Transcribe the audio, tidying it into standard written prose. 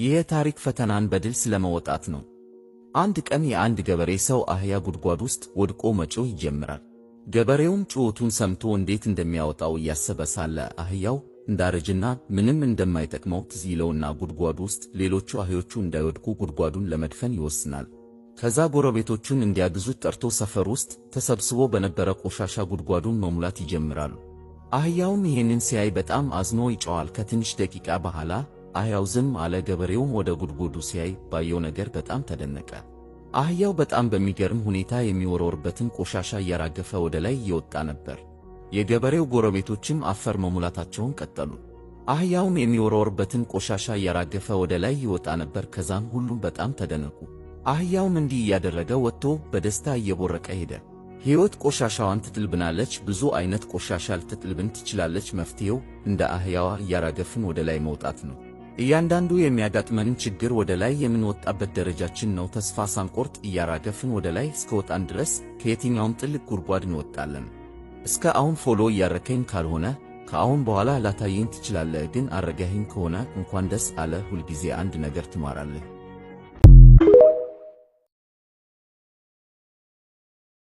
ይህ ታሪክ ፈተናን በድል ስለመወጣት ነው። አንድ ቀን የአንድ ገበሬ ሰው አህያ ጉድጓድ ውስጥ ወድቆ መጮህ ይጀምራል። ገበሬውም ጩኸቱን ሰምቶ እንዴት እንደሚያወጣው እያሰበ ሳለ አህያው እንዳረጀና ምንም እንደማይጠቅመው ትዝ ይለውና ጉድጓዱ ውስጥ ሌሎቹ አህዮቹ እንዳይወድቁ ጉድጓዱን ለመድፈን ይወስናል። ከዛ ጎረቤቶቹን እንዲያግዙት ጠርቶ ሰፈር ውስጥ ተሰብስቦ በነበረ ቆሻሻ ጉድጓዱን መሙላት ይጀምራሉ። አህያውም ይህንን ሲያይ በጣም አዝኖ ይጮኻል። ከትንሽ ደቂቃ በኋላ አህያው ዝም አለ። ገበሬውም ወደ ጉድጓዱ ሲያይ ባየው ነገር በጣም ተደነቀ። አህያው በጣም በሚገርም ሁኔታ የሚወረወርበትን ቆሻሻ እያራገፈ ወደ ላይ እየወጣ ነበር። የገበሬው ጎረቤቶችም አፈር መሙላታቸውን ቀጠሉ። አህያውም የሚወረወርበትን ቆሻሻ እያራገፈ ወደ ላይ ይወጣ ነበር። ከዛም ሁሉም በጣም ተደነቁ። አህያውም እንዲህ እያደረገ ወጥቶ በደስታ እየቦረቀ ሄደ። ሕይወት ቆሻሻዋን ትጥልብናለች። ብዙ አይነት ቆሻሻ ልትጥልብን ትችላለች። መፍትሄው እንደ አህያዋ እያራገፍን ወደ ላይ መውጣት ነው። እያንዳንዱ የሚያጋጥመንን ችግር ወደ ላይ የምንወጣበት ደረጃችን ነው። ተስፋ ሳንቆርጥ እያራገፍን ወደ ላይ እስከወጣን ድረስ ከየትኛውም ጥልቅ ጉድጓድ እንወጣለን። እስከ አሁን ፎሎ እያረከኝ ካልሆነ ከአሁን በኋላ ላታየኝ ትችላለህ። ግን አረጋኸኝ ከሆነ እንኳን ደስ አለ። ሁልጊዜ አንድ ነገር ትማራለህ።